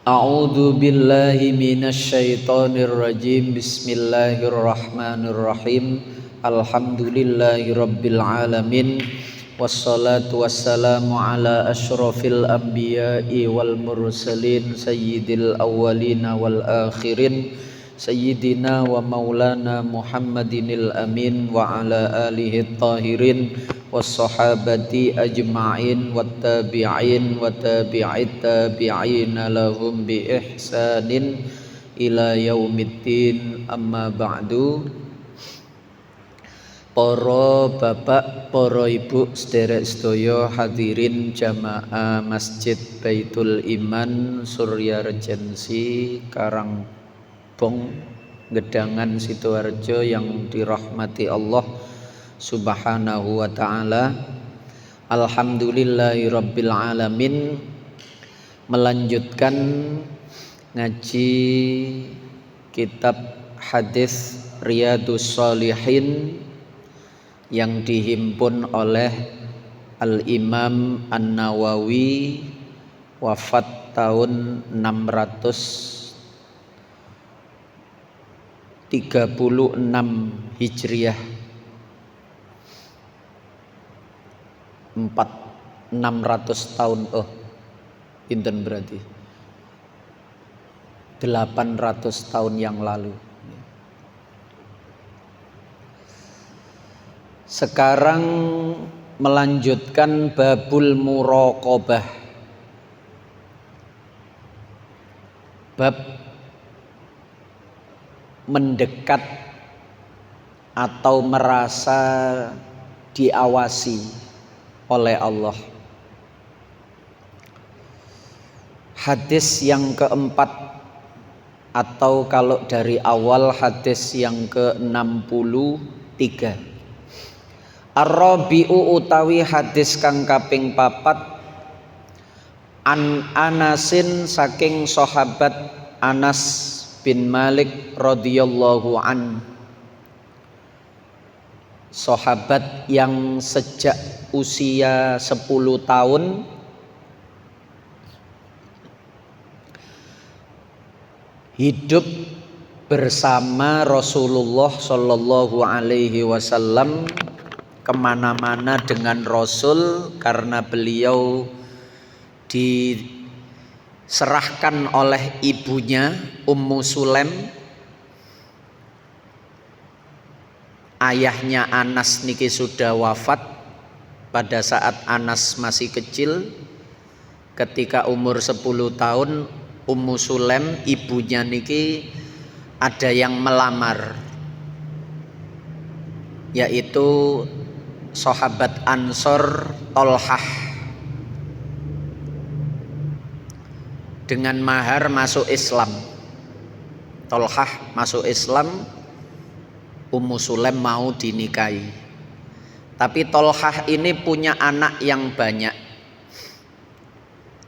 A'udzu billahi minasyaitonir rajim. Bismillahirrahmanirrahim. Alhamdulillahirabbil alamin. Wassalatu wassalamu ala asyrafil anbiya'i wal mursalin sayyidil awwalina wal akhirin sayyidina wa maulana Muhammadinil amin wa ala alihi tahirin wassahabati ajma'in wattabi'in wa tabi'it tabi'ina lahum bi ihsanin ila yaumiddin. Amma ba'du. Para bapak, para ibu, sederek sedaya hadirin jamaah Masjid Baitul Iman Surya Regensi Karangbong Gedangan Sidoarjo yang dirahmati Allah Subhanahu wa ta'ala. Alhamdulillahirabbil alamin. Melanjutkan ngaji kitab hadis Riyadhus Shalihin yang dihimpun oleh Al-Imam An-Nawawi, wafat tahun 636 Hijriah, 600 tahun. Pinten berarti 800 tahun yang lalu. Sekarang melanjutkan babul muraqabah, bab mendekat atau merasa diawasi oleh Allah. Hadis yang keempat, atau kalau dari awal hadis yang ke-63. Ar-Rabi'u utawi hadis kang kaping 4, an Anasin saking sahabat Anas bin Malik radhiyallahu an. Sahabat yang sejak usia 10 tahun hidup bersama Rasulullah Shallallahu Alaihi Wasallam, kemana-mana dengan Rasul, karena beliau diserahkan oleh ibunya Ummu Sulaim. Ayahnya Anas niki sudah wafat pada saat Anas masih kecil. Ketika umur 10 tahun, Ummu Sulaim ibunya niki ada yang melamar, yaitu sahabat Ansor Tolhah, dengan mahar masuk Islam. Tolhah masuk Islam, Ummu Sulaim mau dinikahi. Tapi Tolhah ini punya anak yang banyak.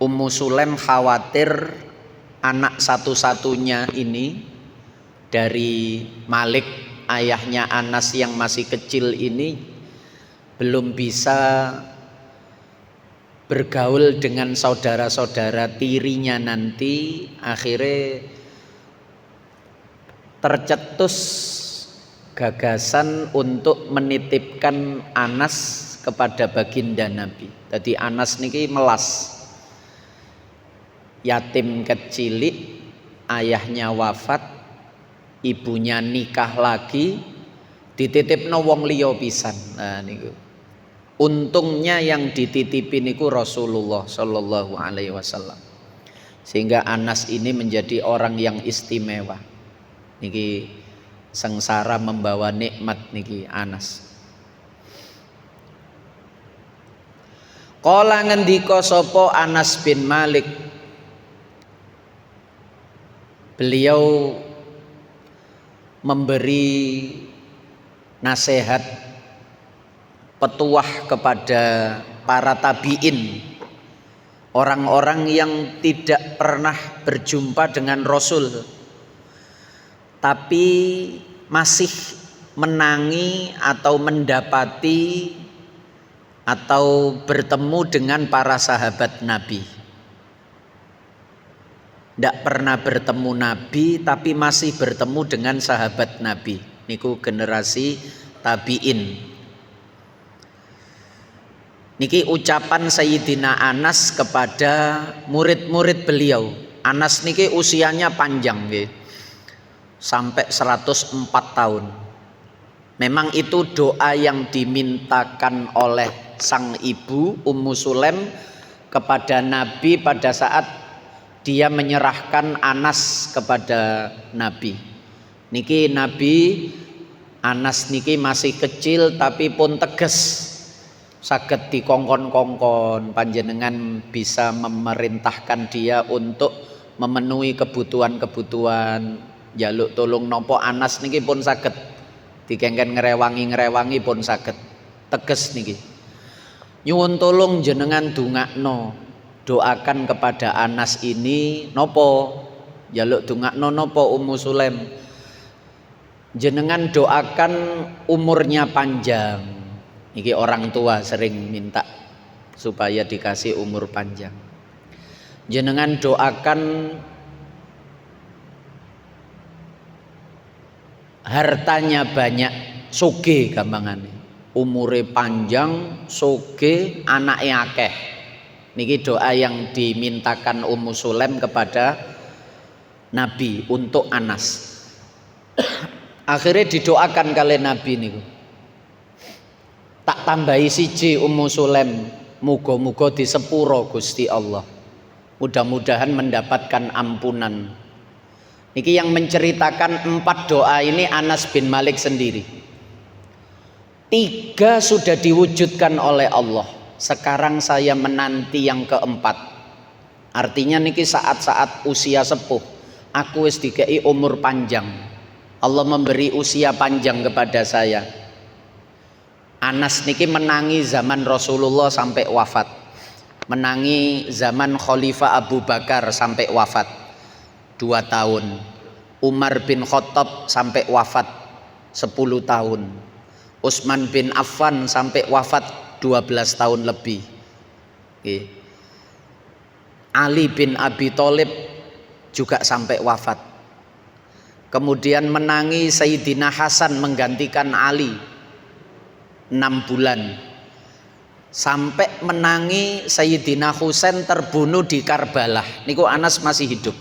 Ummu Sulaim khawatir anak satu-satunya ini dari Malik, ayahnya Anas yang masih kecil ini, belum bisa bergaul dengan saudara-saudara tirinya nanti. Akhirnya tercetus gagasan untuk menitipkan Anas kepada baginda Nabi. Jadi Anas niki melas, yatim kecilik, ayahnya wafat, ibunya nikah lagi, dititipno wong liya pisan. Nah niku. Untungnya yang dititipi niku Rasulullah Shallallahu Alaihi Wasallam, sehingga Anas ini menjadi orang yang istimewa. Niki sengsara membawa nikmat niki Anas. Kala ngendika sapa Anas bin Malik, beliau memberi nasihat, petuah kepada para tabi'in, orang-orang yang tidak pernah berjumpa dengan Rasul tapi masih menangi atau mendapati atau bertemu dengan para sahabat Nabi. ndak pernah bertemu Nabi tapi masih bertemu dengan sahabat Nabi. Niku generasi tabi'in. Niki ucapan Sayyidina Anas kepada murid-murid beliau. Anas niki usianya panjang nggih. Sampai 104 tahun. Memang itu doa yang dimintakan oleh sang ibu Ummu Sulaim kepada Nabi pada saat dia menyerahkan Anas kepada Nabi. Niki Nabi Anas niki masih kecil tapi pun tegas. Saged dikongkon-kongkon panjenengan bisa memerintahkan dia untuk memenuhi kebutuhan-kebutuhan. Jaluk tolong nopo Anas niki pun saged. Dikengken ngrewangi pun saged. Teges niki. Nyuwun tolong jenengan dungakno, doakan kepada Anas ini nopo? Jaluk dungakno nopo Ummu Sulaim? Jenengan doakan umurnya panjang. Niki orang tua sering minta supaya dikasih umur panjang. Jenengan doakan hartanya banyak, sugih gampangane. Umure panjang, sugih, anake akeh. Niki doa yang dimintakan Ummu Sulaim kepada Nabi untuk Anas. Akhirnya didoakan kali Nabi niku. Tak tambahi siji Ummu Sulaim, muga-muga disepuro Gusti Allah. Mudah-mudahan mendapatkan ampunan. Niki yang menceritakan 4 doa ini Anas bin Malik sendiri. 3 sudah diwujudkan oleh Allah. Sekarang saya menanti yang keempat. Artinya niki saat-saat usia sepuh. Aku wis dikei umur panjang. Allah memberi usia panjang kepada saya. Anas niki menangi zaman Rasulullah sampai wafat. Menangi zaman Khalifah Abu Bakar sampai wafat 2 tahun. Umar bin Khattab sampai wafat 10 tahun. Utsman bin Affan sampai wafat 12 tahun lebih. Ali bin Abi Thalib juga sampai wafat. Kemudian menangi Sayyidina Hasan menggantikan Ali 6 bulan. Sampai menangi Sayyidina Husain terbunuh di Karbala. Niku Anas masih hidup.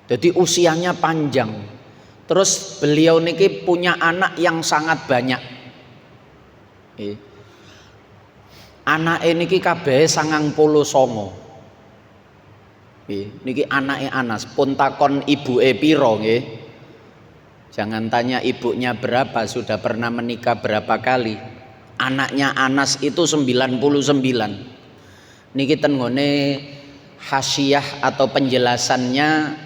Jadi usianya panjang. Terus beliau niki punya anak yang sangat banyak. Anak niki kabeh 99. Niki anake Anas. Pun takon ibuke piro nggih. Jangan tanya ibunya berapa, sudah pernah menikah berapa kali. Anaknya Anas itu 99. Niki ten ngene hasyiah atau penjelasannya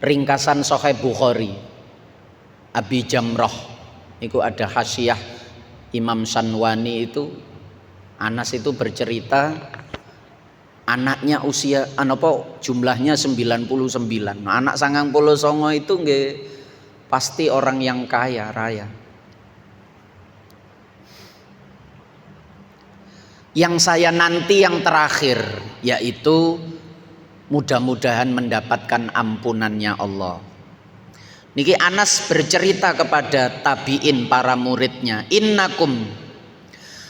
ringkasan Sahih Bukhari. Abi Jamrah itu ada hasyiah Imam Sanwani itu. Anas itu bercerita anaknya usia jumlahnya 99. Nah, anak 99 itu nggih pasti orang yang kaya raya. Yang saya nanti yang terakhir yaitu mudah-mudahan mendapatkan ampunannya Allah. Niki Anas bercerita kepada tabiin para muridnya, innakum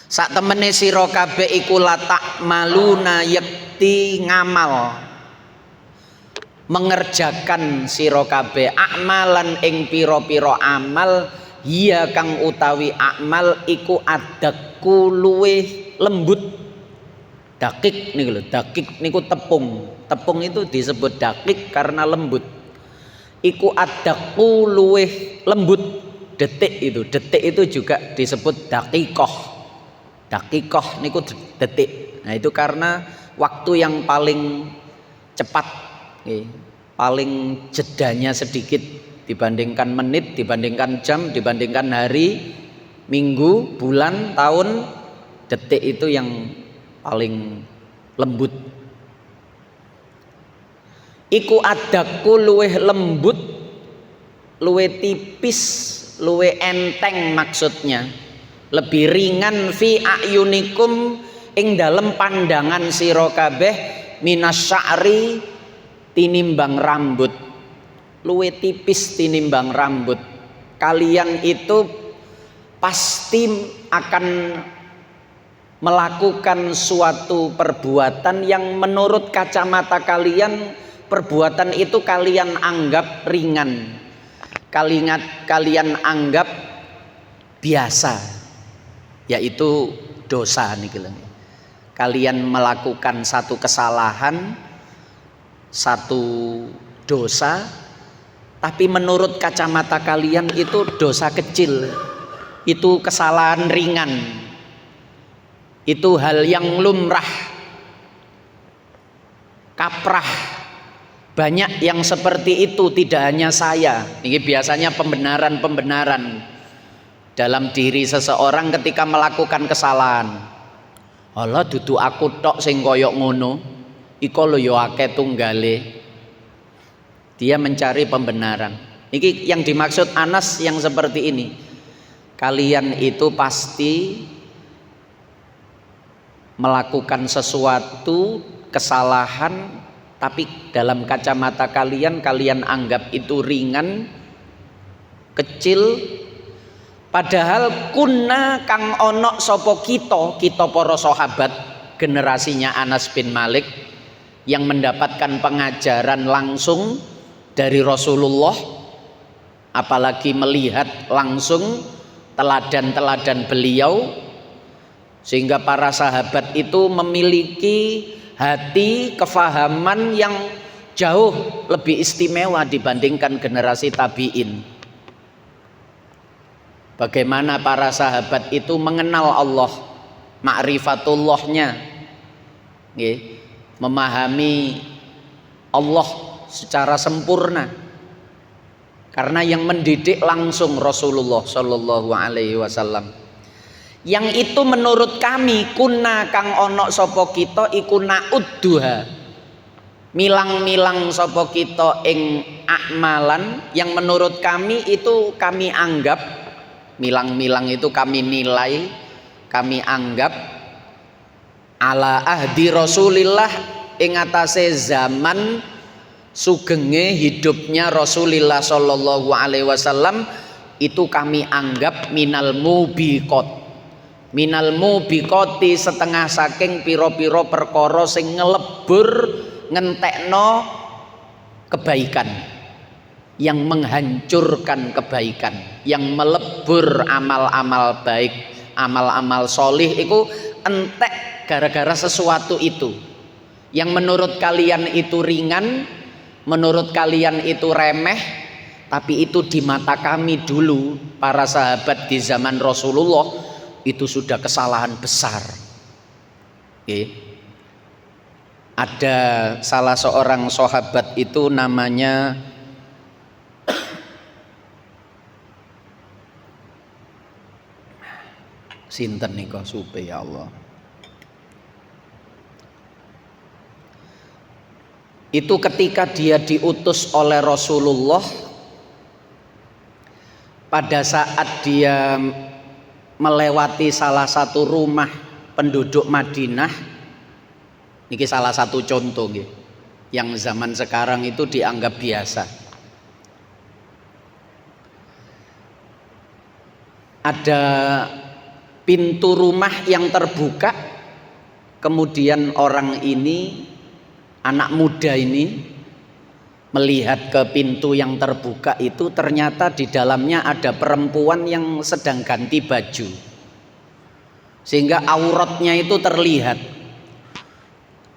sak temene sira kabeh iku latak maluna yakti ngamal, mengerjakan sira kabeh amalan ing pira-pira amal, ya kang utawi amal iku adakku luweh lembut. Dakik niku lho, dakik niku tepung. Tepung itu disebut dakik karena lembut. Iku adakku luweh lembut. Detik itu juga disebut dakikoh. Dakikoh niku detik. Nah itu karena waktu yang paling cepat, paling jedanya sedikit dibandingkan menit, dibandingkan jam, dibandingkan hari, minggu, bulan, tahun. Detik itu yang paling lembut. Iku adakku luweh lembut, luweh tipis, luweh enteng maksudnya, lebih ringan fi ayunikum ing dalem pandangan sira kabeh minasya'ri tinimbang rambut, luwe tipis tinimbang rambut. Kalian itu pasti akan melakukan suatu perbuatan yang menurut kacamata kalian perbuatan itu kalian anggap ringan, kalian anggap biasa, yaitu dosa nih. Kalian melakukan satu kesalahan, satu dosa, tapi menurut kacamata kalian itu dosa kecil, itu kesalahan ringan, itu hal yang lumrah, kaprah. Banyak yang seperti itu, tidak hanya saya. Ini biasanya pembenaran dalam diri seseorang ketika melakukan kesalahan. Allah dudu aku tok sing koyok ngono, iko lho yo akeh tunggale. Dia mencari pembenaran. Ini yang dimaksud Anas yang seperti ini. Kalian itu pasti melakukan sesuatu kesalahan, tapi dalam kacamata kalian anggap itu ringan, kecil. Padahal kunna kang ono sopo kita para sahabat generasinya Anas bin Malik yang mendapatkan pengajaran langsung dari Rasulullah, apalagi melihat langsung teladan-teladan beliau, sehingga para sahabat itu memiliki hati kefahaman yang jauh lebih istimewa dibandingkan generasi tabi'in. Bagaimana para sahabat itu mengenal Allah, ma'rifatullahnya, memahami Allah secara sempurna, karena yang mendidik langsung Rasulullah Shallallahu Alaihi Wasallam. Yang itu menurut kami kunna kang ono sopo kita iku naudduha, milang-milang sopo kita ing akmalan yang menurut kami itu kami anggap, milang-milang itu kami nilai, kami anggap ala ahdi Rasulillah ing atase zaman sugenge hidupnya Rasulullah Shallallahu Alaihi Wasallam, itu kami anggap minal mubiqoti setengah saking piro-piro perkara sing ngelebur ngentekno kebaikan, yang menghancurkan kebaikan, yang melebur amal-amal baik, amal-amal solih itu entek gara-gara sesuatu itu yang menurut kalian itu ringan, menurut kalian itu remeh, tapi itu di mata kami dulu para sahabat di zaman Rasulullah itu sudah kesalahan besar. Ada salah seorang sahabat itu namanya sinten nika supe ya Allah. Itu ketika dia diutus oleh Rasulullah, pada saat dia melewati salah satu rumah penduduk Madinah, ini salah satu contoh yang zaman sekarang itu dianggap biasa. Ada pintu rumah yang terbuka, kemudian orang ini, anak muda ini melihat ke pintu yang terbuka itu, ternyata di dalamnya ada perempuan yang sedang ganti baju, sehingga auratnya itu terlihat.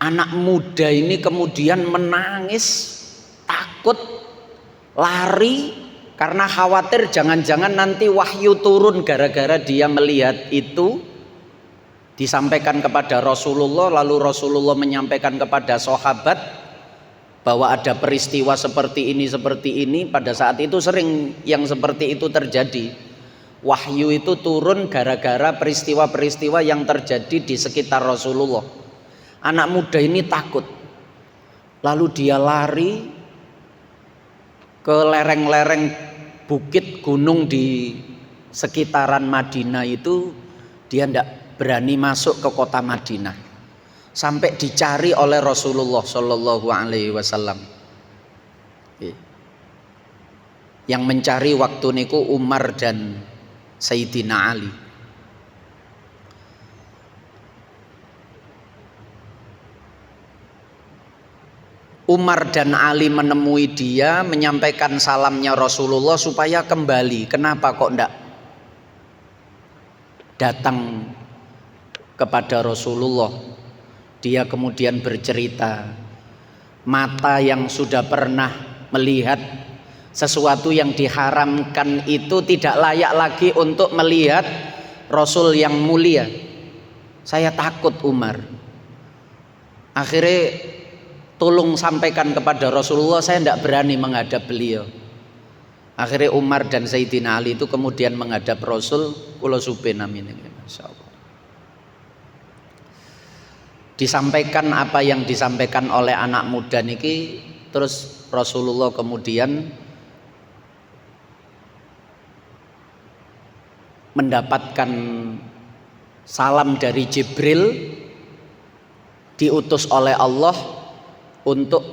Anak muda ini kemudian menangis, takut, lari, karena khawatir jangan-jangan nanti wahyu turun gara-gara dia melihat itu. Disampaikan kepada Rasulullah, lalu Rasulullah menyampaikan kepada sahabat bahwa ada peristiwa seperti ini. Pada saat itu sering yang seperti itu terjadi. Wahyu itu turun gara-gara peristiwa-peristiwa yang terjadi di sekitar Rasulullah. Anak muda ini takut, lalu dia lari ke lereng-lereng bukit gunung di sekitaran Madinah itu. Dia tidak berani masuk ke kota Madinah. sampai dicari oleh Rasulullah Shallallahu Alaihi Wasallam. Yang mencari waktu niku Umar dan Sayyidina Ali. Umar dan Ali menemui dia, menyampaikan salamnya Rasulullah supaya kembali. Kenapa kok enggak datang kepada Rasulullah? Dia kemudian bercerita, mata yang sudah pernah melihat sesuatu yang diharamkan itu tidak layak lagi untuk melihat Rasul yang mulia. Saya takut Umar. Akhirnya tolong sampaikan kepada Rasulullah, saya tidak berani menghadap beliau. Akhirnya Umar dan Sayyidina Ali itu kemudian menghadap Rasul. Kula supen amin. Masya Allah. Disampaikan apa yang disampaikan oleh anak muda niki, terus Rasulullah kemudian mendapatkan salam dari Jibril, diutus oleh Allah untuk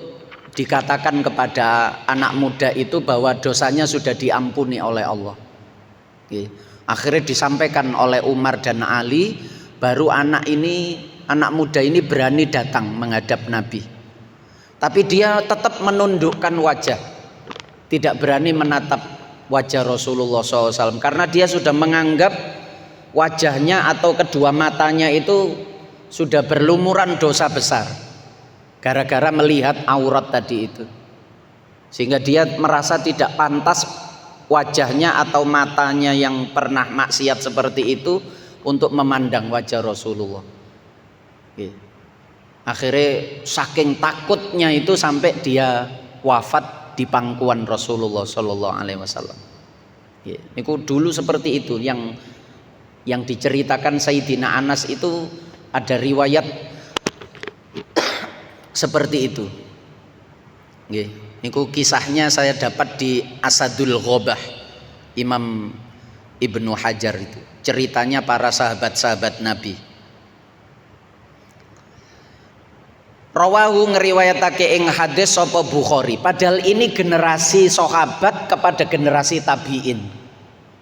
dikatakan kepada anak muda itu bahwa dosanya sudah diampuni oleh Allah. Akhirnya disampaikan oleh Umar dan Ali, baru anak muda ini berani datang menghadap Nabi. Tapi dia tetap menundukkan wajah, tidak berani menatap wajah Rasulullah SAW, karena dia sudah menganggap wajahnya atau kedua matanya itu sudah berlumuran dosa besar gara-gara melihat aurat tadi itu, sehingga dia merasa tidak pantas wajahnya atau matanya yang pernah maksiat seperti itu untuk memandang wajah Rasulullah. Akhirnya saking takutnya itu sampai dia wafat di pangkuan Rasulullah Shallallahu Alaihi Wasallam. Niku dulu seperti itu yang diceritakan Sayyidina Anas itu, ada riwayat seperti itu. Niku kisahnya saya dapat di Asadul Ghobah Imam Ibnu Hajar itu. Ceritanya para sahabat-sahabat Nabi. Rawahu ngeriwayatake ing hadis sapa Bukhari. Padahal ini generasi sahabat kepada generasi tabi'in.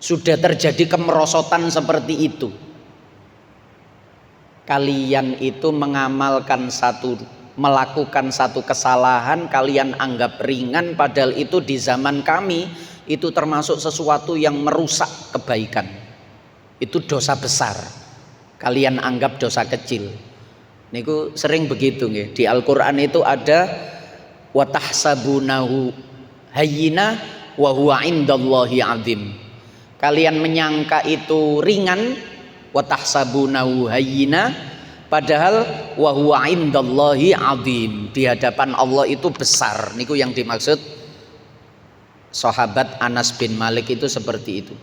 Sudah terjadi kemerosotan seperti itu. Kalian itu melakukan satu kesalahan, kalian anggap ringan, padahal itu di zaman kami itu termasuk sesuatu yang merusak kebaikan. Itu dosa besar. Kalian anggap dosa kecil. Niku sering begitu nggih. Di Al-Qur'an itu ada wa tahsabunahu hayyina wa huwa indallahi azim. Kalian menyangka itu ringan, wa tahsabunahu hayyina, padahal wa huwa indallahi azim. Di hadapan Allah itu besar. Niku yang dimaksud sahabat Anas bin Malik itu seperti itu.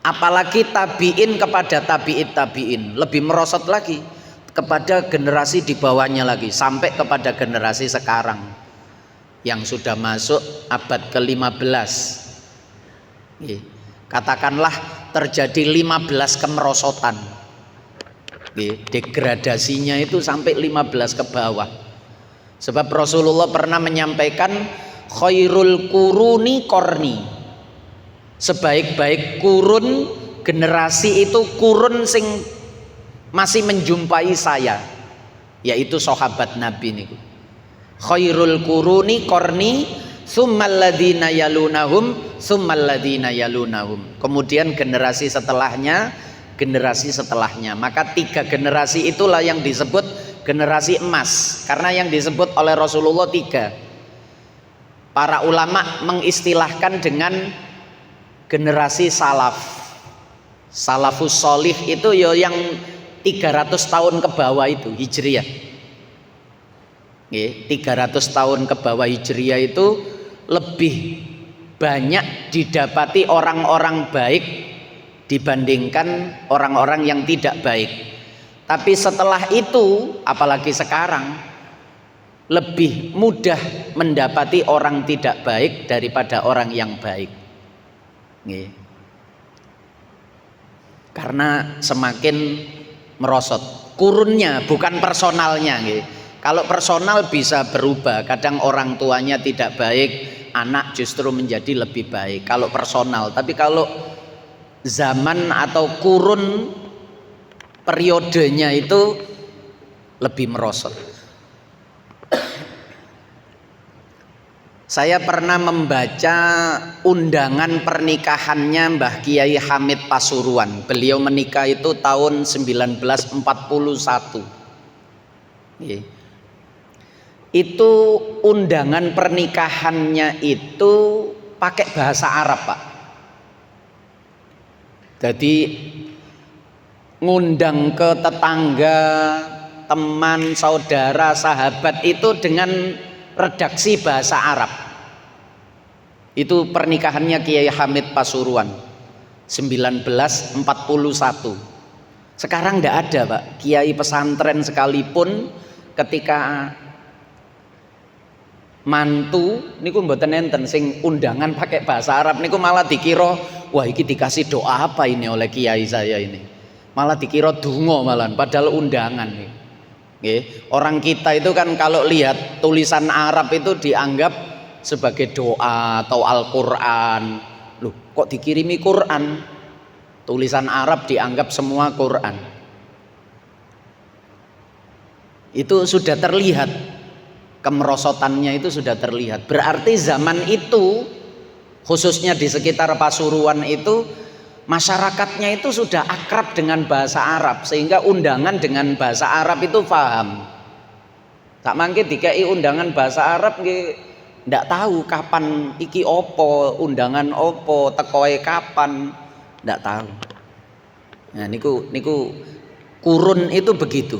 Apalagi tabi'in kepada tabi'in, lebih merosot lagi kepada generasi di bawahnya lagi, sampai kepada generasi sekarang yang sudah masuk abad ke-15. Katakanlah terjadi 15 kemerosotan. Degradasinya itu sampai 15 ke bawah. Sebab Rasulullah pernah menyampaikan khairul quruni qarni. Sebaik-baik kurun generasi itu kurun sing masih menjumpai saya, yaitu sahabat Nabi niku. Khairul quruni qarni tsummal ladzina yalunahum tsummal ladzina yalunahum. Kemudian generasi setelahnya. Maka 3 generasi itulah yang disebut generasi emas, karena yang disebut oleh Rasulullah 3. Para ulama mengistilahkan dengan generasi salafus sholih itu yang 300 tahun ke bawah itu Hijriyah. 300 tahun ke bawah Hijriyah itu lebih banyak didapati orang-orang baik dibandingkan orang-orang yang tidak baik. Tapi setelah itu, apalagi sekarang, lebih mudah mendapati orang tidak baik daripada orang yang baik. Karena semakin merosot. kurunnya bukan personalnya nggih. Kalau personal bisa berubah, kadang orang tuanya tidak baik, anak justru menjadi lebih baik kalau personal. Tapi kalau zaman atau kurun periodenya itu lebih merosot. Saya pernah membaca undangan pernikahannya Mbah Kiai Hamid Pasuruan. Beliau menikah itu tahun 1941. Itu undangan pernikahannya itu pakai bahasa Arab, Pak. Jadi ngundang ke tetangga, teman, saudara, sahabat itu dengan redaksi bahasa Arab. Itu pernikahannya Kiai Hamid Pasuruan 1941. Sekarang tidak ada, Pak. Kiai pesantren sekalipun ketika mantu niku mboten enten sing undangan pakai bahasa Arab niku malah dikira wah iki dikasih doa apa ini oleh kiai saya ini. Malah dikira donga malahan padahal undangan nih. Orang kita itu kan kalau lihat tulisan Arab itu dianggap sebagai doa atau Al-Qur'an. Loh, kok dikirimi Quran? Tulisan Arab dianggap semua Quran. Itu sudah terlihat, kemerosotannya itu sudah terlihat. Berarti zaman itu khususnya di sekitar Pasuruan itu masyarakatnya itu sudah akrab dengan bahasa Arab sehingga undangan dengan bahasa Arab itu paham. Tak mangke dikai undangan bahasa Arab ndak tahu kapan iki opo, undangan opo, tekoe kapan, ndak tahu. Nah niku kurun itu begitu.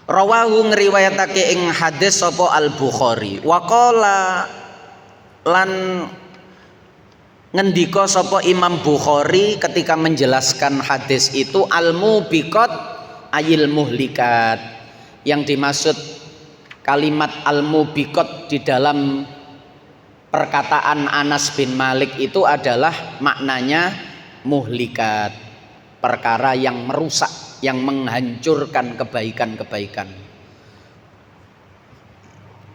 Rawahu ngriwayatake ing hadis sapa Al-Bukhari. Wa qala lan ngendika sapa Imam Bukhari ketika menjelaskan hadis itu al-mubiqat ayil muhlikat. Yang dimaksud kalimat al-mubiqat di dalam perkataan Anas bin Malik itu adalah maknanya muhlikat, perkara yang merusak, yang menghancurkan kebaikan-kebaikan.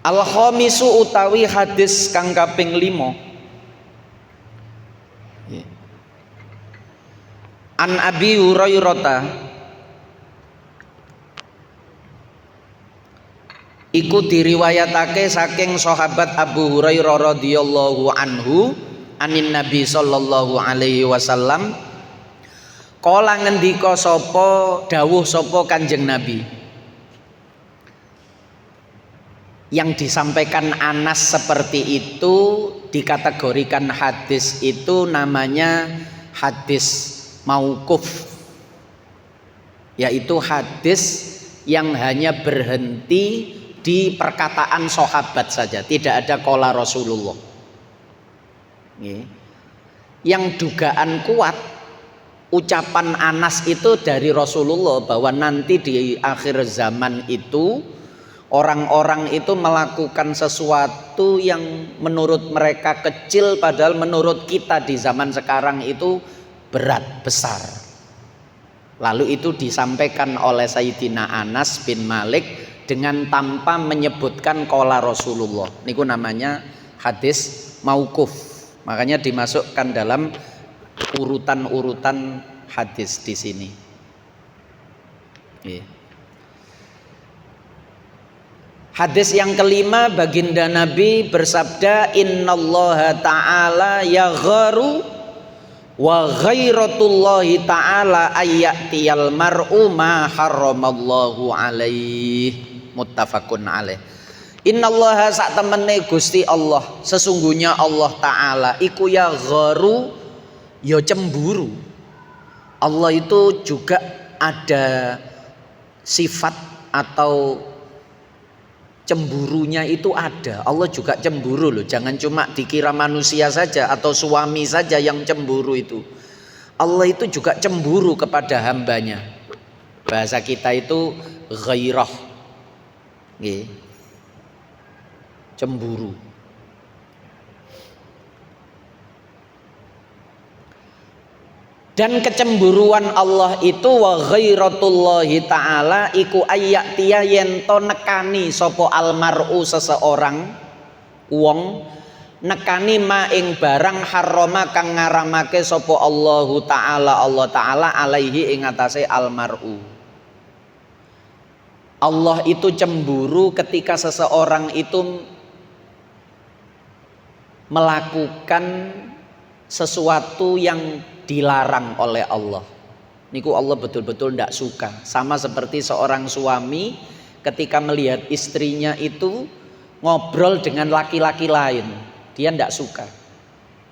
Al-khamisu utawi hadis kang kaping 5. An Abi Hurairah iku diriwayatake saking sahabat Abu Hurairah radhiyallahu anhu anin Nabi sallallahu alaihi wasallam. Kala ngendika sapa dawuh sapa Kanjeng Nabi. Yang disampaikan Anas seperti itu dikategorikan hadis itu namanya hadis mauquf, yaitu hadis yang hanya berhenti di perkataan sahabat saja, tidak ada qala Rasulullah. Yang dugaan kuat ucapan Anas itu dari Rasulullah bahwa nanti di akhir zaman itu orang-orang itu melakukan sesuatu yang menurut mereka kecil padahal menurut kita di zaman sekarang itu berat, besar. Lalu itu disampaikan oleh Sayyidina Anas bin Malik dengan tanpa menyebutkan qala Rasulullah. Niku namanya hadis mauquf. Makanya dimasukkan dalam urutan-urutan hadis di sini. Hadis yang kelima, baginda Nabi bersabda, innallaha ta'ala yagharu wa ghairatullahi ta'ala ayyatiyal mar'u ma harramallahu alaih. Muttafaqun alaih. Innallaha sak temene Gusti Allah, sesungguhnya Allah Ta'ala iku yagharu, ya cemburu. Allah itu juga ada sifat atau cemburunya itu ada. Allah juga cemburu loh. Jangan cuma dikira manusia saja atau suami saja yang cemburu itu. Allah itu juga cemburu kepada hambanya. Bahasa kita itu ghairah. Cemburu. Dan kecemburuan Allah itu wa ghairatullahi ta'ala iku ayyatiya yento nekani sapa almar'u seseorang wong nekani ma ing barang harrama kang ngaramake sapa Allahu ta'ala Allah ta'ala alaihi ing atase almar'u. Allah itu cemburu ketika seseorang itu melakukan sesuatu yang dilarang oleh Allah. Niku Allah betul-betul tidak suka. Sama seperti seorang suami ketika melihat istrinya itu ngobrol dengan laki-laki lain, dia tidak suka,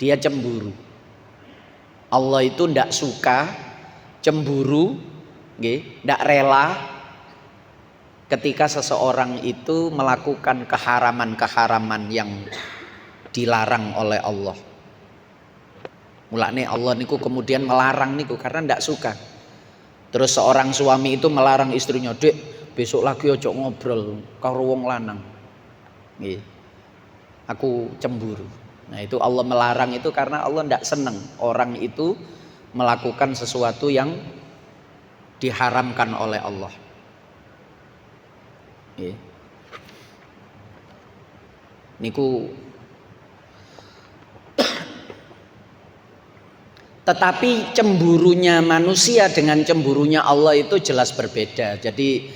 dia cemburu. Allah itu tidak suka, cemburu, tidak rela ketika seseorang itu melakukan keharaman-keharaman yang dilarang oleh Allah. Mulane Allah niku kemudian melarang niku karena ndak suka. Terus seorang suami itu melarang istrinya, "Dek, besok lagi ojo ngobrol karo wong lanang." Nggih. Aku cemburu. Nah, itu Allah melarang itu karena Allah ndak seneng orang itu melakukan sesuatu yang diharamkan oleh Allah. Nggih. Niku tetapi cemburunya manusia dengan cemburunya Allah itu jelas berbeda. Jadi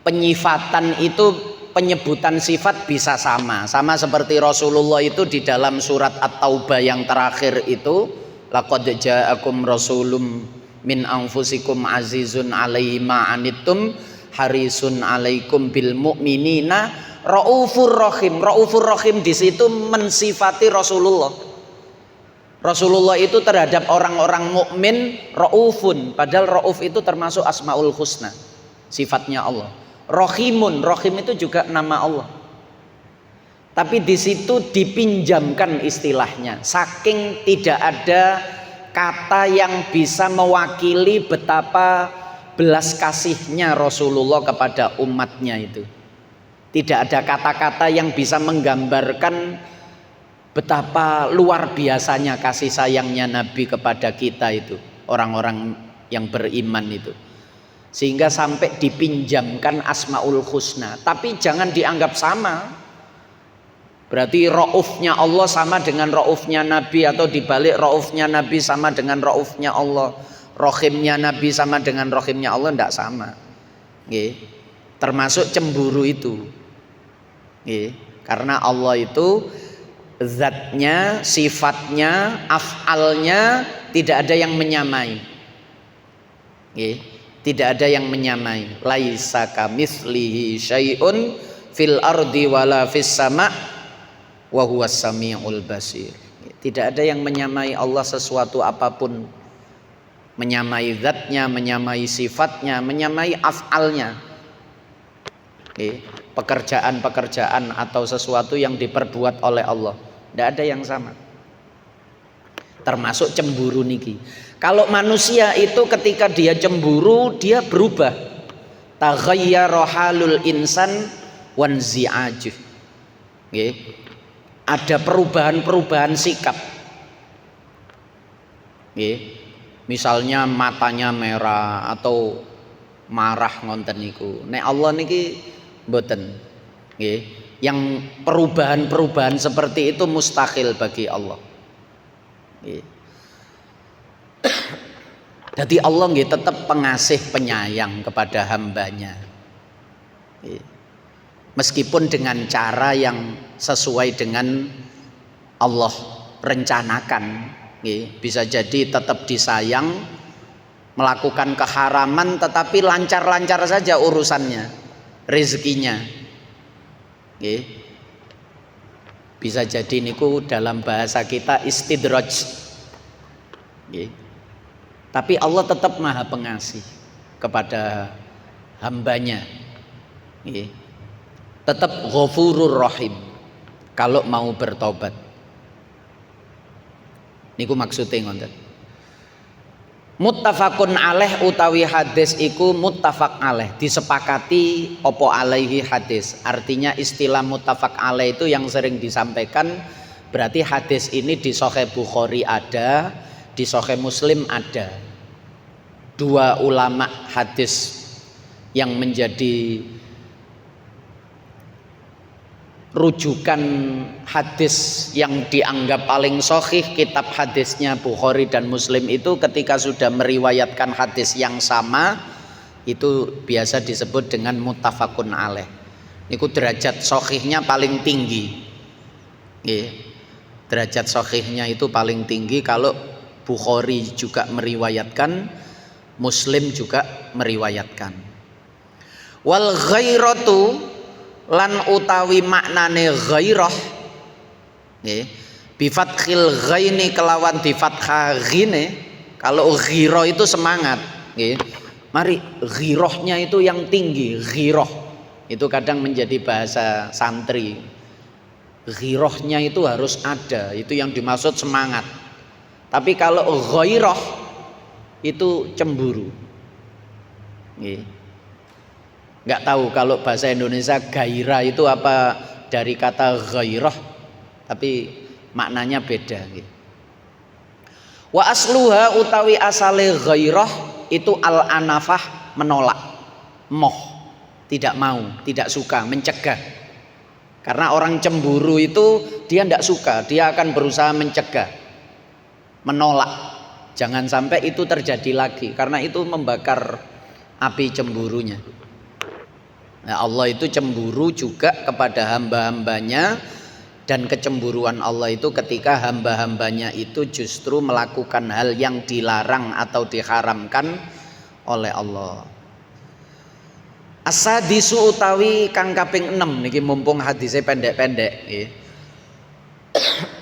penyifatan itu, penyebutan sifat bisa sama. Sama seperti Rasulullah itu di dalam surat At-Taubah yang terakhir itu, laqad ja'akum rasulum min anfusikum azizun 'alaihi ma anittum harisun 'alaikum bil mu'minina raufur rahim. Raufur rahim di situ mensifati Rasulullah. Rasulullah itu terhadap orang-orang mukmin raufun, padahal rauf itu termasuk asmaul husna, sifatnya Allah. Rahimun, rahim itu juga nama Allah. Tapi di situ dipinjamkan istilahnya, saking tidak ada kata yang bisa mewakili betapa belas kasihnya Rasulullah kepada umatnya itu. Tidak ada kata-kata yang bisa menggambarkan betapa luar biasanya kasih sayangnya Nabi kepada kita itu, orang-orang yang beriman itu. Sehingga sampai dipinjamkan asmaul husna. Tapi jangan dianggap sama. Berarti raufnya Allah sama dengan raufnya Nabi, atau dibalik raufnya Nabi sama dengan raufnya Allah, rahimnya Nabi sama dengan rahimnya Allah, tidak sama. Nggih. Termasuk cemburu itu. Nggih. Karena Allah itu zatnya, sifatnya, af'alnya tidak ada yang menyamai. Tidak ada yang menyamai. Laisa kamitslihi syai'un fil ardi wala fis sama' wa huwas samiul basir. Tidak ada yang menyamai Allah sesuatu apapun. Menyamai zatnya, menyamai sifatnya, menyamai af'alnya. Pekerjaan-pekerjaan atau sesuatu yang diperbuat oleh Allah, tidak ada yang sama. Termasuk cemburu niki. Kalau manusia itu ketika dia cemburu dia berubah. Taghayyara halul insan wanzi'ajuh. Ada perubahan-perubahan sikap. Misalnya matanya merah atau marah ngonten niku. Nek Allah niki mboten. Yang perubahan-perubahan seperti itu mustahil bagi Allah. Jadi Allah tetap pengasih penyayang kepada hambanya. Meskipun dengan cara yang sesuai dengan Allah rencanakan. Bisa jadi tetap disayang, melakukan keharaman tetapi lancar-lancar saja urusannya, rezekinya. Bisa jadi niku dalam bahasa kita istidraj. Tapi Allah tetap maha pengasih kepada hambanya. Tetap ghafurur rahim kalau mau bertobat. Niku maksudnya ngoten. Muttafaqun alaih utawi hadis iku muttafaq alaih, disepakati opo alaihi hadis. Artinya istilah muttafaq alaih itu yang sering disampaikan, berarti hadis ini di Sahih Bukhari ada, Di Sahih Muslim ada dua ulama hadis yang menjadi rujukan hadis yang dianggap paling sahih, kitab hadisnya Bukhari dan Muslim itu ketika sudah meriwayatkan hadis yang sama itu biasa disebut dengan muttafaqun alaih. Niku derajat sahihnya paling tinggi. Nggih. Derajat sahihnya itu paling tinggi kalau Bukhari juga meriwayatkan, Muslim juga meriwayatkan. Wal ghairatu lan utawi maknane ghairah nggih bi fathil ghaini kelawan di fathah ghine. Kalau ghirah itu semangat nggih, mari ghirahnya itu yang tinggi. Ghirah itu kadang menjadi bahasa santri, ghirahnya itu harus ada, itu yang dimaksud semangat. Tapi kalau ghairah itu cemburu nggih. Nggak tahu kalau bahasa Indonesia gairah itu apa dari kata ghairah, tapi maknanya beda gitu. Wa asluha utawi asale ghairah itu al-anafah, menolak, moh, tidak mau, tidak suka, mencegah. Karena orang cemburu itu dia tidak suka, dia akan berusaha mencegah, menolak. Jangan sampai itu terjadi lagi, karena itu membakar api cemburunya. Nah, Allah itu cemburu juga kepada hamba-hambanya, dan kecemburuan Allah itu ketika hamba-hambanya itu justru melakukan hal yang dilarang atau diharamkan oleh Allah. As-sadisu utawi kang kaping 6 niki mumpung hadisnya pendek-pendek nggih.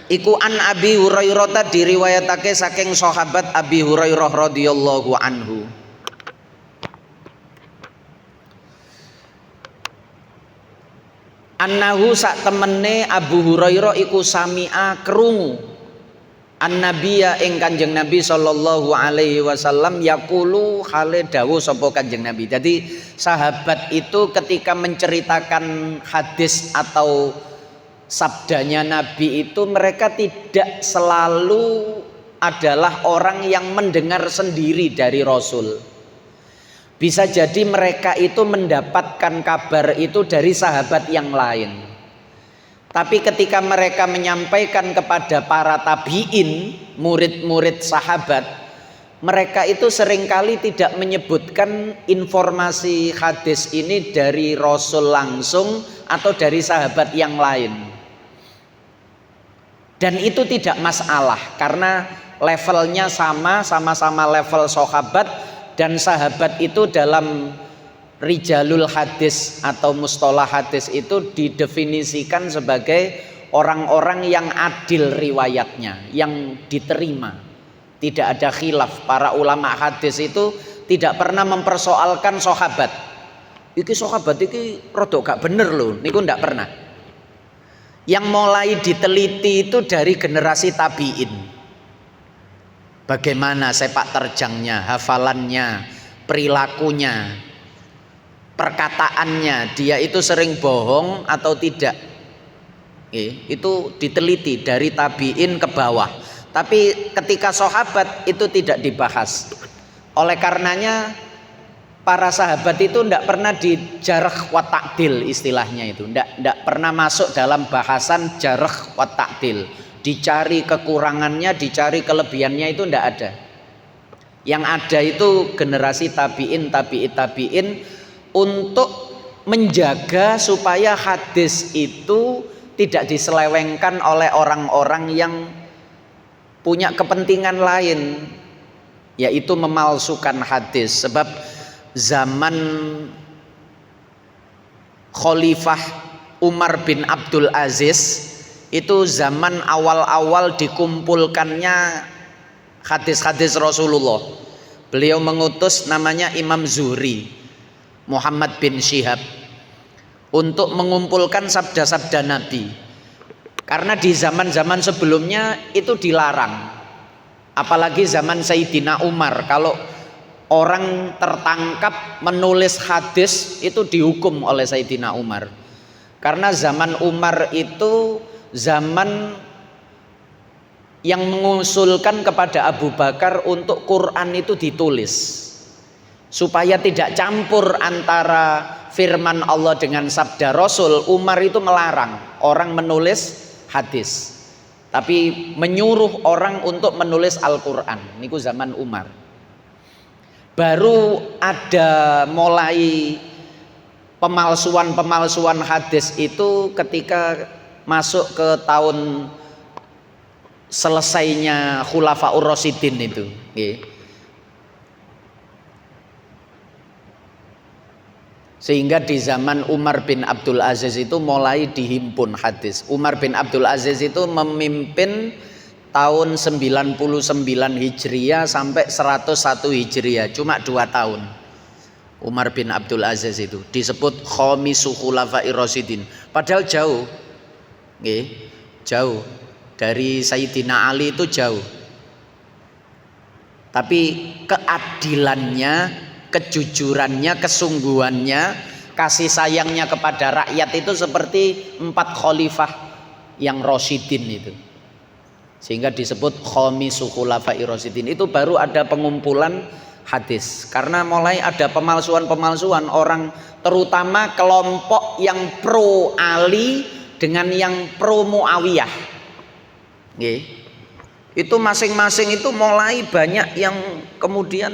Iku an Abi Hurairah diriwayatake saking sahabat Abi Hurairah radhiyallahu anhu. Annahu sak temene Abu Hurairah iku sami'a krungu annabiya ing Kanjeng Nabi sallallahu alaihi wasallam yaqulu hale dawuh sapa Kanjeng Nabi. Jadi sahabat itu ketika menceritakan hadis atau sabdanya Nabi itu mereka tidak selalu adalah orang yang mendengar sendiri dari Rasul. Bisa jadi mereka itu mendapatkan kabar itu dari sahabat yang lain. Tapi ketika mereka menyampaikan kepada para tabi'in, murid-murid sahabat, mereka itu seringkali tidak menyebutkan informasi hadis ini dari Rasul langsung atau dari sahabat yang lain. Dan itu tidak masalah karena levelnya sama-sama level sahabat. Dan sahabat itu dalam rijalul hadis atau mustalah hadis itu didefinisikan sebagai orang-orang yang adil riwayatnya, yang diterima, tidak ada khilaf. Para ulama hadis itu tidak pernah mempersoalkan sahabat. Iki sahabat iki rodok gak bener loh, niku ndak pernah. Yang mulai diteliti itu dari generasi tabi'in. Bagaimana sepak terjangnya, hafalannya, perilakunya, perkataannya, dia itu sering bohong atau tidak. Itu diteliti dari tabi'in ke bawah. Tapi ketika sahabat itu tidak dibahas. Oleh karenanya para sahabat itu tidak pernah dijarh wa ta'dil, istilahnya itu. Tidak pernah masuk dalam bahasan jarh wa ta'dil. Dicari kekurangannya, dicari kelebihannya, itu tidak ada. Yang ada itu generasi tabi'in untuk menjaga supaya hadis itu tidak diselewengkan oleh orang-orang yang punya kepentingan lain, yaitu memalsukan hadis. Sebab zaman Khalifah Umar bin Abdul Aziz itu zaman awal-awal dikumpulkannya hadis-hadis Rasulullah. Beliau mengutus namanya Imam Zuhri, Muhammad bin Syihab, untuk mengumpulkan sabda-sabda Nabi. Karena di zaman-zaman sebelumnya itu dilarang. Apalagi zaman Sayyidina Umar, kalau orang tertangkap menulis hadis itu dihukum oleh Sayyidina Umar. Karena zaman Umar itu zaman yang mengusulkan kepada Abu Bakar untuk Quran itu ditulis supaya tidak campur antara firman Allah dengan sabda Rasul. Umar itu melarang orang menulis hadis, tapi menyuruh orang untuk menulis Al-Quran. Niku zaman Umar. Baru ada mulai pemalsuan hadis itu ketika masuk ke tahun selesainya Khulafaur Rasyidin itu. Sehingga di zaman Umar bin Abdul Aziz itu mulai dihimpun hadis. Umar bin Abdul Aziz itu memimpin tahun 99 Hijriah sampai 101 Hijriah, cuma 2 tahun. Umar bin Abdul Aziz itu disebut Khamisu Khulafair Rasyidin. Padahal jauh, jauh dari Sayyidina Ali itu jauh. Tapi keadilannya, kejujurannya, kesungguhannya, kasih sayangnya kepada rakyat itu seperti 4 khalifah yang Rasyidin itu. Sehingga disebut Khamisu Khulafair Rasyidin. Itu baru ada pengumpulan hadis. Karena mulai ada pemalsuan orang, terutama kelompok yang pro Ali dengan yang pro Muawiyah. Itu masing-masing itu mulai banyak yang kemudian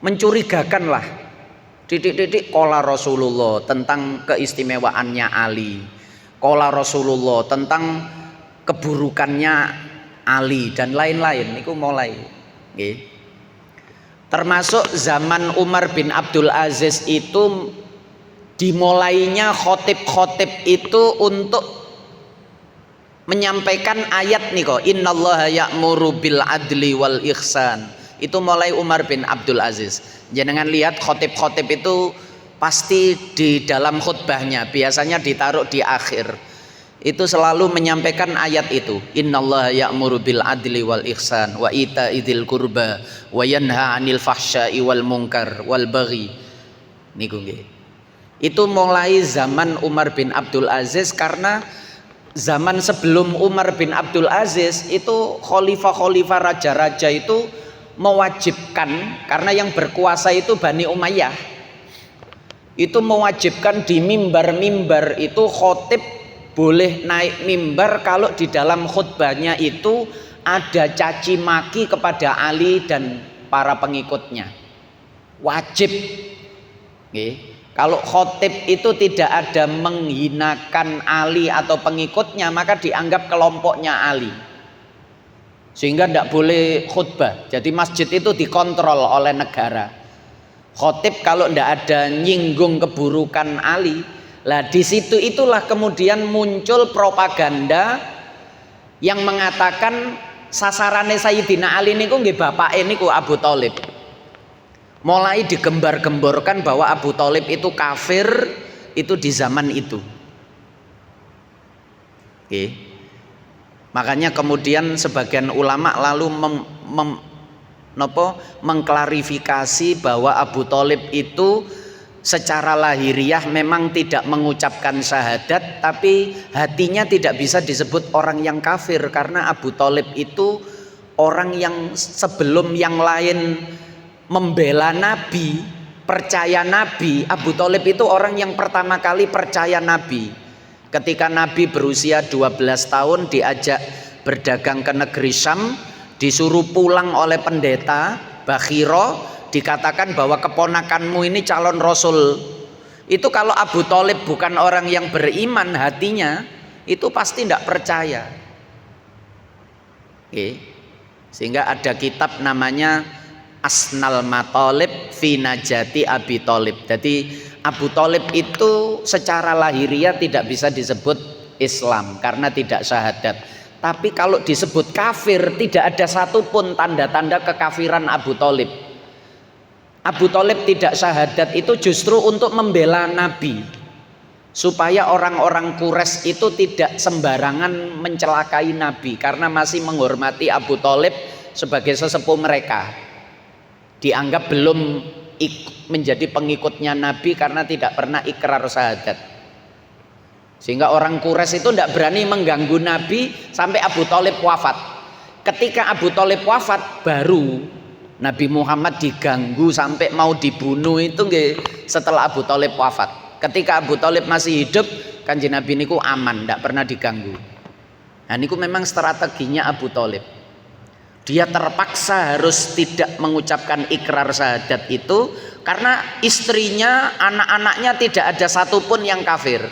mencurigakan lah. Titik-titik qala Rasulullah tentang keistimewaannya Ali, qala Rasulullah tentang keburukannya Ali dan lain-lain. Itu mulai. Termasuk zaman Umar bin Abdul Aziz itu dimulainya khotib-khotib itu untuk menyampaikan ayat nih kok, innallaha ya'muru bil adli wal ihsan. Itu mulai Umar bin Abdul Aziz. Jangan lihat khotib-khotib itu pasti di dalam khutbahnya biasanya ditaruh di akhir. Itu selalu menyampaikan ayat itu, innallaha ya'muru bil adli wal ihsan wa ita'idil qurba wa yanha 'anil fahsya'i wal munkar wal baghi. Niku nggih. Itu mulai zaman Umar bin Abdul Aziz, karena zaman sebelum Umar bin Abdul Aziz itu khalifah-khalifah raja-raja itu mewajibkan, karena yang berkuasa itu Bani Umayyah, itu mewajibkan di mimbar-mimbar itu khotib boleh naik mimbar kalau di dalam khutbahnya itu ada caci maki kepada Ali dan para pengikutnya. Wajib. Kalau khotib itu tidak ada menghinakan Ali atau pengikutnya, maka dianggap kelompoknya Ali, sehingga tidak boleh khutbah. Jadi masjid itu dikontrol oleh negara. Khotib kalau tidak ada nyinggung keburukan Ali, lah di situ itulah kemudian muncul propaganda yang mengatakan sasarannya Sayyidina Ali niku nggih bapake niku Abu Thalib. Mulai digembar-gemborkan bahwa Abu Thalib itu kafir itu di zaman itu. Makanya kemudian sebagian ulama lalu mengklarifikasi bahwa Abu Thalib itu secara lahiriah memang tidak mengucapkan syahadat, tapi hatinya tidak bisa disebut orang yang kafir, karena Abu Thalib itu orang yang sebelum yang lain membela Nabi, percaya Nabi. Abu Thalib itu orang yang pertama kali percaya Nabi. Ketika Nabi berusia 12 tahun diajak berdagang ke negeri Syam, disuruh pulang oleh pendeta Bakhiro, dikatakan bahwa keponakanmu ini calon rasul. Itu kalau Abu Thalib bukan orang yang beriman hatinya, itu pasti tidak percaya. Sehingga ada kitab namanya Asnal Matalib fi Najati Abi Thalib. Jadi Abu Thalib itu secara lahiriah tidak bisa disebut Islam karena tidak syahadat. Tapi kalau disebut kafir, tidak ada satupun tanda-tanda kekafiran Abu Thalib. Abu Thalib tidak syahadat itu justru untuk membela Nabi, supaya orang-orang Quraisy itu tidak sembarangan mencelakai Nabi, karena masih menghormati Abu Thalib sebagai sesepuh mereka. Dianggap belum menjadi pengikutnya Nabi karena tidak pernah ikrar syahadat. Sehingga orang Quraisy itu tidak berani mengganggu Nabi sampai Abu Thalib wafat. Ketika Abu Thalib wafat, baru Nabi Muhammad diganggu sampai mau dibunuh itu setelah Abu Thalib wafat. Ketika Abu Thalib masih hidup, Kanjeng Nabi niku aman, tidak pernah diganggu. Nah niku memang strateginya Abu Thalib. Dia terpaksa harus tidak mengucapkan ikrar syahadat itu karena istrinya, anak-anaknya tidak ada satupun yang kafir.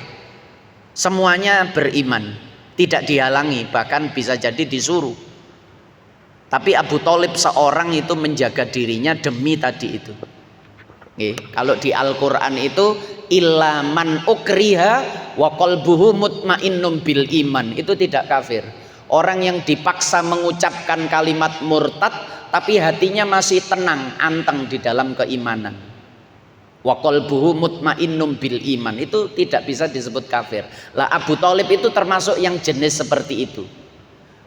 Semuanya beriman, tidak dihalangi, bahkan bisa jadi disuruh. Tapi Abu Thalib seorang itu menjaga dirinya demi tadi itu. Kalau di Al-Quran itu illa man ukriha wa qalbuhu mutmainnum bil iman, itu tidak kafir. Orang yang dipaksa mengucapkan kalimat murtad tapi hatinya masih tenang, anteng di dalam keimanan. Wa qalbuhu mutmainnum bil iman, itu tidak bisa disebut kafir. Lah Abu Thalib itu termasuk yang jenis seperti itu.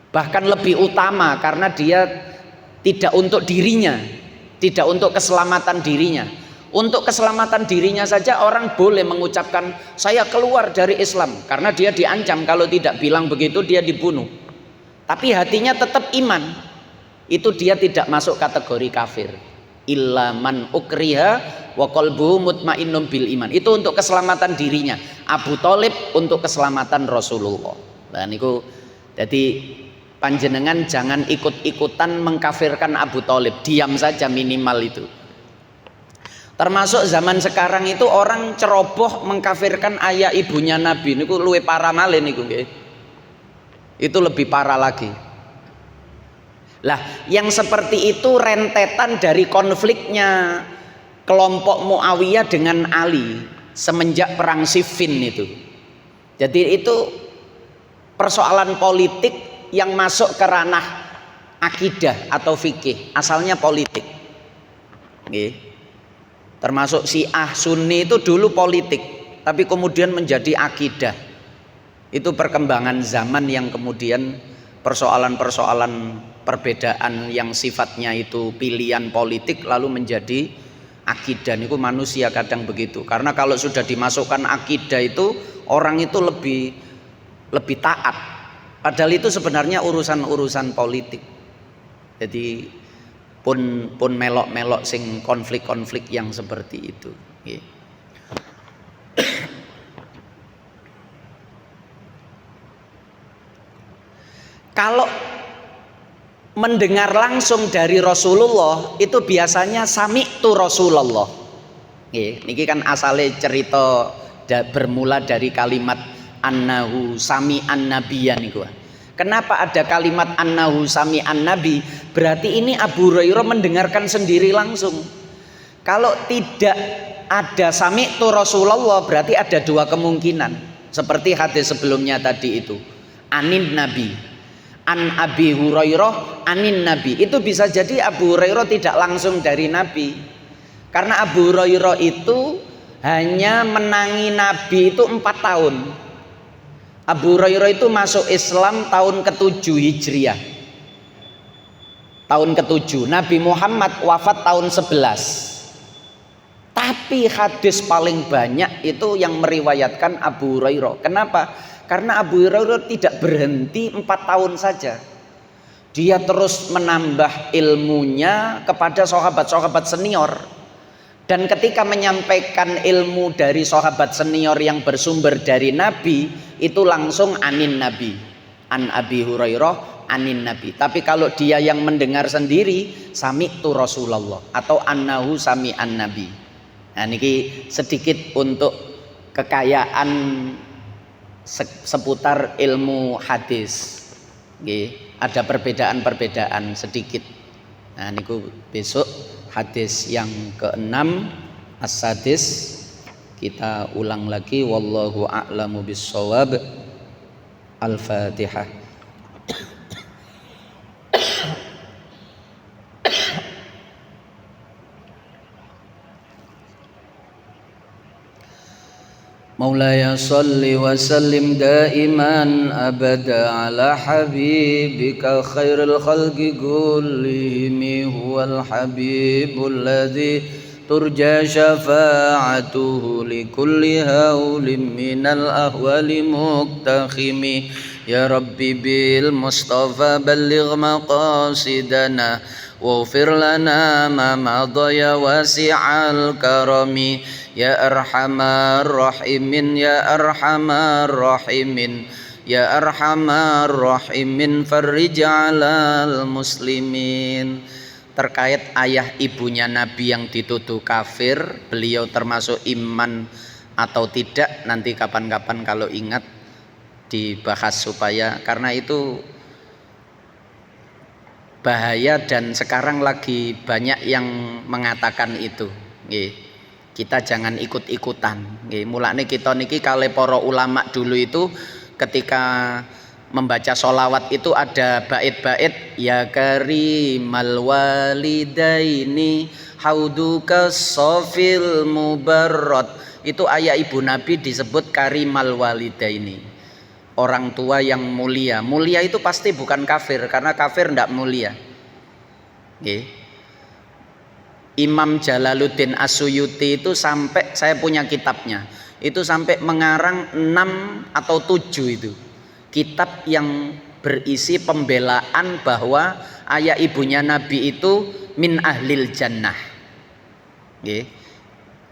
Bahkan lebih utama karena dia tidak untuk dirinya, tidak untuk keselamatan dirinya. Untuk keselamatan dirinya saja orang boleh mengucapkan saya keluar dari Islam, karena dia diancam kalau tidak bilang begitu dia dibunuh. Tapi hatinya tetap iman, itu dia tidak masuk kategori kafir. Illa man ukriha wa qalbuhu mutmainnum bil iman, itu untuk keselamatan dirinya. Abu Thalib untuk keselamatan Rasulullah. Nah niku jadi panjenengan jangan ikut-ikutan mengkafirkan Abu Thalib, diam saja minimal itu. Termasuk zaman sekarang itu orang ceroboh mengkafirkan ayah ibunya Nabi niku luwih parah malih niku nggih. Itu lebih parah lagi. Lah, yang seperti itu rentetan dari konfliknya kelompok Muawiyah dengan Ali semenjak perang Siffin itu. Jadi itu persoalan politik yang masuk ke ranah akidah atau fikih, asalnya politik. Nggih. Termasuk Syiah Sunni itu dulu politik, tapi kemudian menjadi akidah. Itu perkembangan zaman yang kemudian persoalan-persoalan perbedaan yang sifatnya itu pilihan politik lalu menjadi akidah. Itu manusia kadang begitu. Karena kalau sudah dimasukkan akidah itu orang itu lebih taat. Padahal itu sebenarnya urusan-urusan politik. Jadi pun melok-melok sing konflik-konflik yang seperti itu. Kalau mendengar langsung dari Rasulullah itu biasanya sami'tu Rasulullah. Niki kan asalnya cerita bermula dari kalimat annahu sami'an nabiyyan niku. Kenapa ada kalimat annahu sami'an nabi? Berarti ini Abu Hurairah mendengarkan sendiri langsung. Kalau tidak ada sami'tu Rasulullah berarti ada dua kemungkinan. Seperti hadis sebelumnya tadi itu. Anin nabi. An Abi Hurairah anin nabi. Itu bisa jadi Abu Hurairah tidak langsung dari nabi. Karena Abu Hurairah itu hanya menangi nabi itu 4 tahun. Abu Hurairah itu masuk Islam tahun ke-7 Hijriah. Tahun ke-7. Nabi Muhammad wafat tahun 11. Tapi hadis paling banyak itu yang meriwayatkan Abu Hurairah. Kenapa? Karena Abu Hurairah tidak berhenti 4 tahun saja. Dia terus menambah ilmunya kepada sahabat-sahabat senior. Dan ketika menyampaikan ilmu dari sahabat senior yang bersumber dari Nabi, itu langsung anin Nabi. An Abi Hurairah anin Nabi. Tapi kalau dia yang mendengar sendiri, sami'tu Rasulullah atau annahu sami'an Nabi. Nah niki sedikit untuk kekayaan seputar ilmu hadis. Ada perbedaan-perbedaan sedikit. Nah niku besok hadis yang ke-6 as-sadis kita ulang lagi. Wallahu a'lamu bis-shawab. Al-Fatihah. Maulaya salli wa sallim daiman abada ala habibika khairul khalqi kullihim huwal habibul ladzi turja syafa'atuhu likulli haulin minal ahwali muktakhimi. Ya Rabbi bil Mustafa balligh maqasidana waghfir lana ma madaya wasi'al karami. Ya arhamar rahimin ya arhamar rahimin ya arhamar rahimin farrij 'alal muslimin. Terkait ayah ibunya Nabi yang dituduh kafir, beliau termasuk iman atau tidak, nanti kapan-kapan kalau ingat dibahas, supaya karena itu bahaya dan sekarang lagi banyak yang mengatakan itu. Kita jangan ikut-ikutan. Mulane kita niki kale para ulama dulu itu ketika membaca sholawat itu ada bait-bait ya karimal walidaini hauduka sofil mubarrad. Itu ayah ibu Nabi disebut karimal walidaini, orang tua yang mulia. Mulia itu pasti bukan kafir, karena kafir tidak mulia. Imam Jalaluddin As-Suyuti itu sampai, saya punya kitabnya, itu sampai mengarang 6 atau 7 itu kitab yang berisi pembelaan bahwa ayah ibunya Nabi itu min ahlil jannah.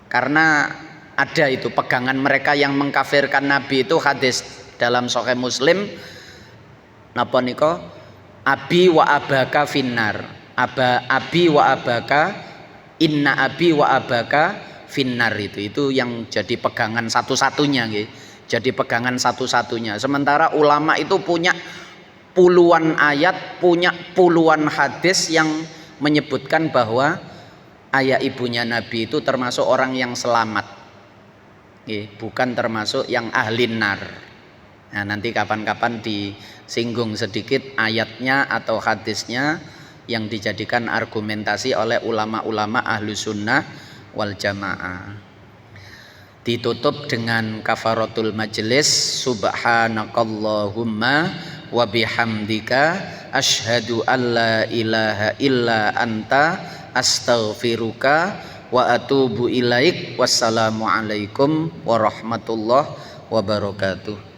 Karena ada itu pegangan mereka yang mengkafirkan Nabi itu hadis dalam Sahih Muslim, napa nika, abi wa abaka finnar, abi wa abaka, inna abi wa abaka finnar. Itu yang jadi pegangan satu-satunya nggih. Jadi pegangan satu-satunya. Sementara ulama itu punya puluhan ayat, punya puluhan hadis yang menyebutkan bahwa ayah ibunya Nabi itu termasuk orang yang selamat, bukan termasuk yang ahli nar. Nah, nanti kapan-kapan disinggung sedikit ayatnya atau hadisnya yang dijadikan argumentasi oleh ulama-ulama ahlu sunnah wal jamaah. Ditutup dengan kafaratul majelis, subhanakallahumma wa bihamdika asyhadu an la ilaha illa anta astaghfiruka wa atubu ilaik. Wassalamualaikum warahmatullahi wabarakatuh.